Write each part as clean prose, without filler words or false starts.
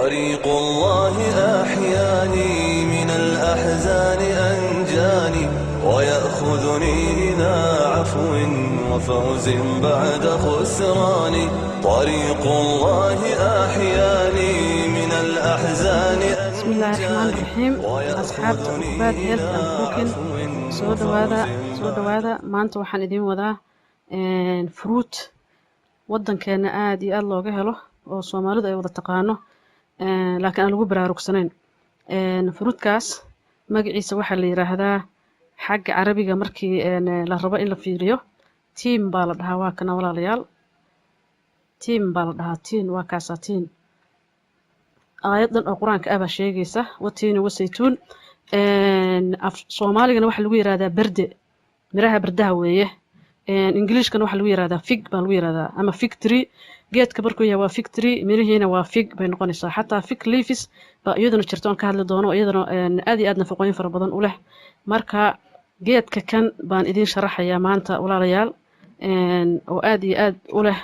طريق الله أحياني من الأحزان أنجاني ويأخذني إلى عفو وفوز بعد خسران طريق الله أحياني من الأحزان أنجاني بسم الله الرحمن الرحيم أصحاب بعد هيلث أند كوكين soo dhawaada maanta waxaan idin wadaa fruit wadankeena aad iyo aad looga helo oo Soomaalidu ay wada taqaano laakiin aan lagu baraarugsanayn fruitkaas magaciisa waxa la yiraahdaa xagga Carabiga markii la rabo in la fiiriyo tiin baa la dhahaa waa kana walaalayaal tiin baa la dhahaa tiin waa kaasatiin aayadan oo quraanka ah baa sheegaysa watiina wasaytuun af Soomaaligana waxa lagu yiraahdaa berde miraha bardaha weeye Englishkana waxa lagu yiraahdaa fig baa lagu yiraahdaa ama fig tree geedka markuu yahay waa fig tree mirihiina waa fig bay noqonaysaa xataa fig leaves baa iyaduna jirto aan ka hadli doono iyaduna aad iyo aad nafaqooyin fara badan u leh marka geedka kan baan idin sharaxayaa maanta walaalayaal oo aad iyo aad u leh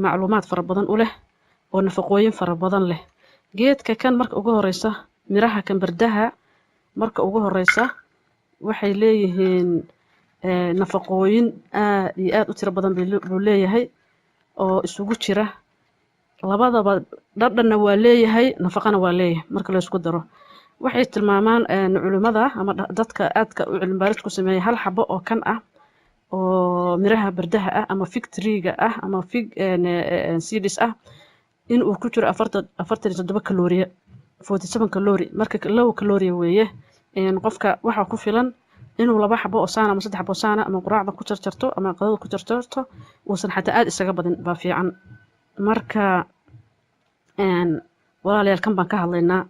macluumaad fara badan u leh oo nafaqooyin fara badan leh geedka kan marka ugu horeysa miraha kan bardaha marka ugu horeysa waxay leeyihiin nafaqooyin aad iyo aad u tiro badan buu leeyahay oo isugu jira labadaba dhadhanna waa leeyahay nafaqana waa leeyahay marka la isku daro waxay tilmaamaan culimada ama dadka aadka u cilmi baaris ku sameeyay hal xabo oo kan ah oo miraha bardaha ah ama fig tree-ga ah ama fig seeds ah in uu ku jiro 47 kalooriya 47 kaloori marka low kalooriya weeye qofka waxa ku filan inuu laba xabo oo saana ama saddex xabo saana ama quraacda ku jarjarto ama qadada ku jarjarto uusan xataa aad isaga badin baa fiican marka walaalayaal kan baan ka hadlaynaa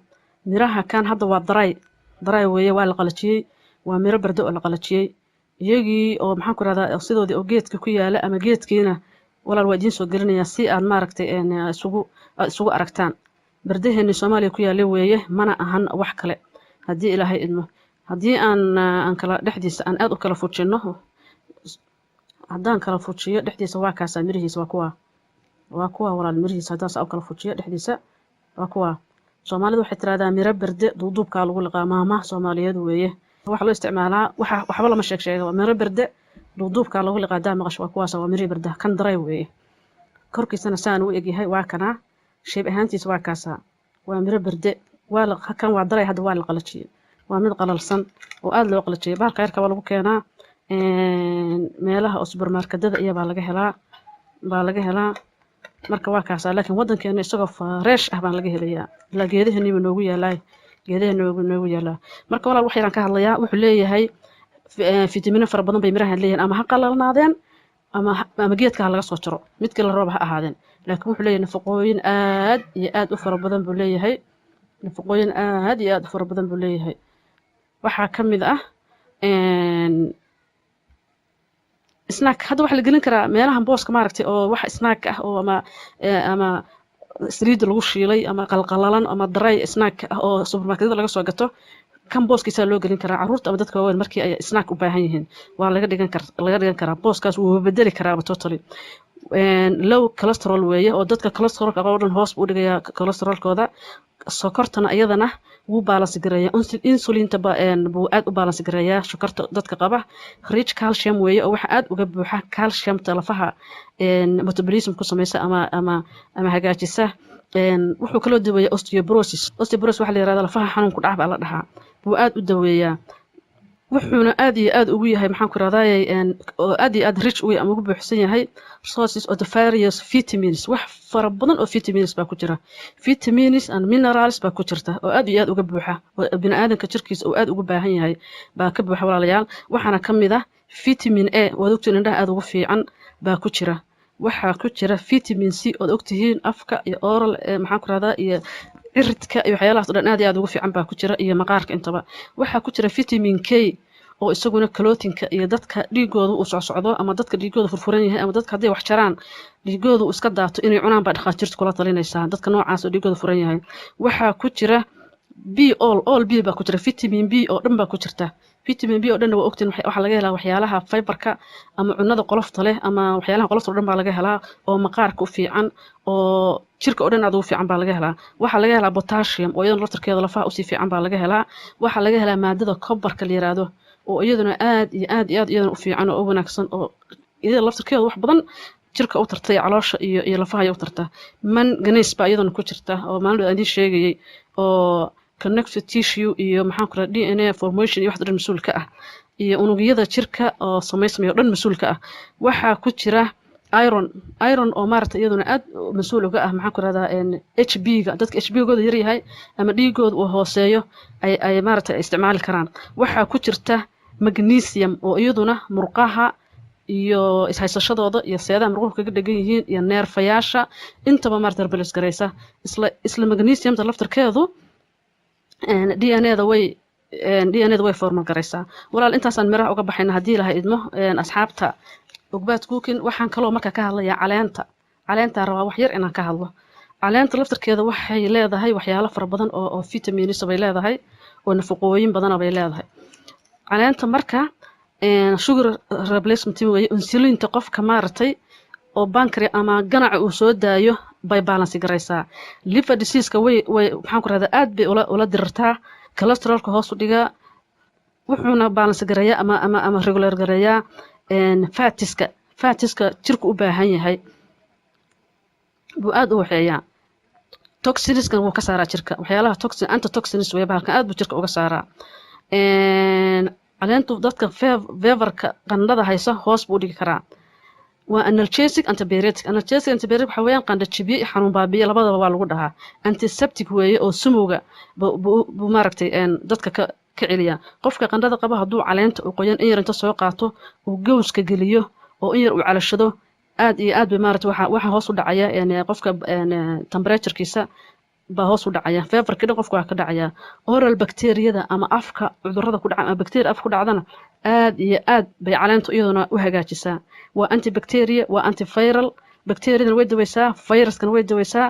miraha kan hadda waa daray weeye waa la qalajiyay waa miro bardo oo la qalajiyay iyagii oo maxaan ku radaa sidoodii oo geedka ku yaala ama geedkiina walaal waa idin soo gelinaya si aad maaragtay isugu aragtaan bardaheena Soomaaliya ku yaala weeye mana ahan wax kale hadii Ilaahay idmo hadii aan kala dhexdiisa aan aad u kala fujino hadaan kala fujiyo dhexdiisa waa kaasa mirihiisa waa kuwa walaal mirihiisa hadaan saa u kala fujiyo dhexdiisa waa kuwa Soomaalidu waxay tiraahdaa miro barde duuduubka lagu liqaa maama Soomaaliyeed weeye waxa loo isticmaalaa waxba lama sheego miro barde duuduubka lagu liqaa daamaqash waa kuwaas waa miro barde kan daray weeye korkiisana saan u egyahay waa kana sheeb ahaantiisa waa kaasa waa miro barde kan waa daray hadda waa la qalajiyay waa mid qalalsan oo aad loo qalajiyay baalka yarka waa lagu keenaa meelaha oo supermarketada iyo baa laga helaa marka waa kaasa laakiin wadankeena isagoo fresh ah baan laga helayaa la geedaheena noogu yaalaa marka walaal wax yaraan ka hadlayaa wuxuu leeyahay fiitamiino fara badan bay mirahan leeyahay ama ha qalalnaadeen ama geedka laga soo jaro midkii la rabo ha ahaadeen laakiin wuxuu leeyahay nafaqooyin aad iyo aad u fara badan buu leeyahay waxaa kamid ah snack hadda waxa la gelin karaa meelaha booska maaragtay oo wax snack ah oo ama saliid lagu shiilay ama qalqalalan ama dry snack ah oo supermarketada laga soo gato kan booskiisa loo gelin karaa caruurta ama dadka waaweyn markii ay snack u baahan yihiin waa laga dhigan karaa booskaas wuu bedeli karaa totally low cholesterol weeye oo dadka cholesterolka qaba dhan hoos u dhigaya cholesterolkooda sokortana iyadana wuu balance gareeyaa insulinta buu aad u balance gareeyaa sokorta dadka qaba rich calcium weeye oo waxa aad uga buuxa calciumta lafaha metabolism ku sameeysa ama hagaajisa wuxuu kala daweeyaa osteoporosis waxa la yiraahdaa lafaha xanuun ku dhac baa la dhahaa buu aad u daweeyaa wuxuuna aad iyo aad ugu yahay maxaan ku raadayay oo aad iyo aad rich u ama ugu buuxsan yahay sources of the various vitamins wax fara badan oo vitamins baa ku jira vitamins and minerals baa ku jirta oo aad iyo aad uga buuxa oo bini'aadamka jirkiisa oo aad ugu baahan yahay baa ka buuxa walaalayaal waxaana kamid ah vitamin A oo ogtiin indhaha aad ugu fiican baa ku jira waxaa ku jira vitamin C oo ogtihiin afka iyo oral maxaan ku radaa iyo ciridka iyo waxyaalahaas oo dhan aad iyo aad ugu fiican baa ku jira iyo maqaarka intaba waxaa ku jira vitamin K oo isaguna kalootinka iyo dadka dhiigooda uu socdo ama dadka dhiigooda furfuran yahay ama dadka haday wax jaraan dhiigooda uu iska daato inay cunaan baa dhaqaatiirtu kula talinaysaa dadka noocaas oo dhiigooda furan yahay waxaa ku jira B all B baa ku jira vitamin B oo dhan baa ku jirta vitamin B oo dhan waa ogtiin waxa laga helaa waxyaalaha fiberka ama cunnada qolofta leh ama waxyaalaha qolofta oo dhan baa laga helaa oo maqaarka u fiican oo jirka oo dhan aad u fiican baa laga helaa waxa laga helaa potassium oo iyadana laftarkeeda lafaha u sii fiican baa laga helaa waxa laga helaa maadada copperka la yiraahdo oo iyaduna aad iyo aad iyadana u fiican oo wanaagsan oo iyada laftarkeeda wax badan jirka u tartay caloosha iyo lafaha ay u tartaa manganese baa iyadana ku jirta oo maalin aan sheegayay oo connective tissue iyo maxaan ku radaa DNA formation iyo wax dhan mas'uul ka ah iyo unugyada jirka oo sameysmayo dhan mas'uul ka ah waxa ku jira iron oo maarta iyaduna aad mas'uul uga ah maxaan ku radaa HB ga dadka HB gooda yar yahay ama dhiigooda uu hooseeyo ay maarta isticmaali karaan waxa ku jirta magnesium oo iyaduna murqaha iyo ishaysashadooda iyo seedaha murquhu kaga dhagan yihiin iyo neerfayaasha intaba maarta balance gareysa isla magnesiumta laftarkeedu DNA-da way formal gareysaa walaal intaasaan miraha uga baxayna haddii ilahay idmo asxaabta ogbaad cooking waxaan kaloo marka ka hadlayaa caleenta rabaa wax yar inaan ka hadlo caleenta laftarkeeda waxay leedahay waxyaalo fara badan oo vitamins bay leedahay oo nafaqooyin badan bay leedahay caleenta marka sugar replacement way insulinta qofka maartay oo pancreas ama ganaca uu soo daayo bay balance gareysaa liver disease-ka way maxaan ku radaa aad bay ula dirartaa cholesterolka hoos u dhigaa wuxuuna balance gareeyaa ama regular gareeyaa fatiska jirku u baahan yahay buu aad u waxeeyaa toxinskan wuu ka saaraa jirka waxyaalaha antitoxins way bahalkan aad buu jirka uga saaraa caleentu dadka feverka qandhada haysa hoos buu dhigi karaa waa analgesic antibiotic waxa weeyaan qandho jabiye iyo xanuun baabiye labadaba waa lagu dhahaa antiseptic weeye oo sumowga buu maaragtay dadka ka celiya qofka qandhada qaba hadduu caleenta uu qoyan in yar inta soo qaato uu gowska geliyo oo in yar uu calashado aad iyo aad bay maaragtay waxa hoos u dhacaya qofka temperaturekiisa baa hoos u dhacaya feverka dhan qofka waa ka dhacaya oral bacteriyada ama afka cudurrada ku dhaca ama bacteria afka ku dhacdana aad iyo aad bay caleentu iyaduna u hagaajisaa waa antibacteria waa antiviral bacteriadan way daweysaa viruskana way daweysaa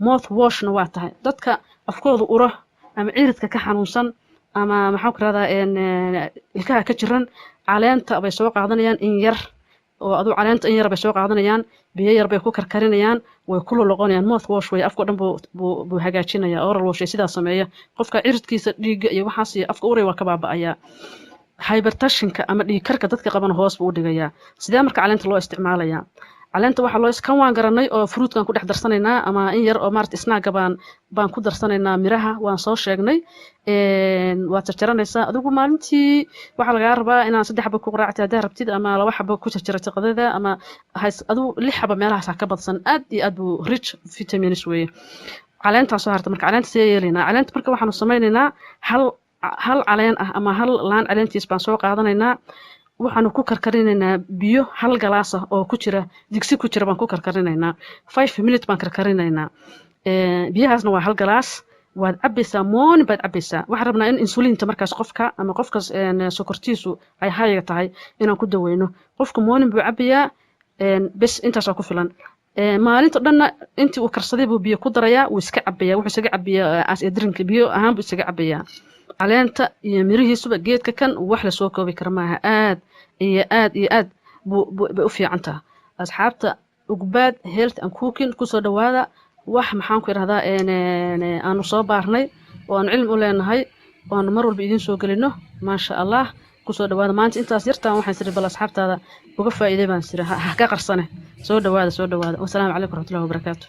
mouth washna waa tahay dadka afkooda uro ama ciridka ka xanuunsan ama maxaan ku radaa ilkaha ka jiran caleenta bay soo qaadanayaan in yar oo adu caleenta in yar bay soo qaadanayaan biyo yar bay ku karkarinayaan way ku loloqonayaan mouth wash way afka dhan buu hagaajinaya oral wash sidaa sameeya qofka ciridkiisa dhiigga iyo waxaas iyo afka uray waa ka baaba'aya hypertensionka ama dhiig karka dadka qaban hoos buu u dhigayaa sidee marka caleenta loo isticmaalayaa caleenta waxa loo iskan waan garanay oo fruitkan ku dhex darsanaynaa ama in yar oo maarta snaaga baan ku darsanaynaa miraha waan soo sheegnay waad jarjaranaysaa adigu maalintii waxaa lagaa rabaa inaan 3 xabo ku quraactay haddii rabtid ama 2 xabo ku jarjartay qadada ama adigu 6 xabo meelahaas ka badsan aad iyo aad buu rich vitamins weeye caleenta soo harta marka caleenta see yeelinaa caleenta marka waxaanu samaynaynaa hal caleen ah ama hal laan caleentiis baan soo qaadanaynaa waxaanu ku karkarinaynaa biyo hal galaas ah oo ku jira digsi ku jira baan ku karkarinaynaa 5 minutes baan karkarinaynaa biyahaasna waa hal galaas waad cabaysaa mooni baad cabaysaa waxaan rabnaa in insulinta markaas qofka ama qofkaas sokortiisu ay hayga tahay inaan ku daweyno qofka mooni buu cabayaa bes intaas ku filan maalinta dhanna intii uu karsaday buu biyo ku darayaa wuu iska cabayaa wuxuu isaga cabayaa as drink biyo ahaan buu isaga cabayaa caleenta iyo mirihiisuba geedka kan wax la soo koobi kara maaha aad iyo aad bay u fiican tahay asxaabta ugbaad health and cooking kusoo dhawaada wax maxaan ku irahdaa aanu soo baarnay oo aan cilmi u leenahay oo aan mar walba idin soo gelino maasha allah kusoo dhawaada maanta intaas yartaan waxaan siri bal asxaabtaada uga faa'iiday baan siri ha ka qarsane soo dhawaada wassalaamu calaykum warahmatullahi wabarakaatuh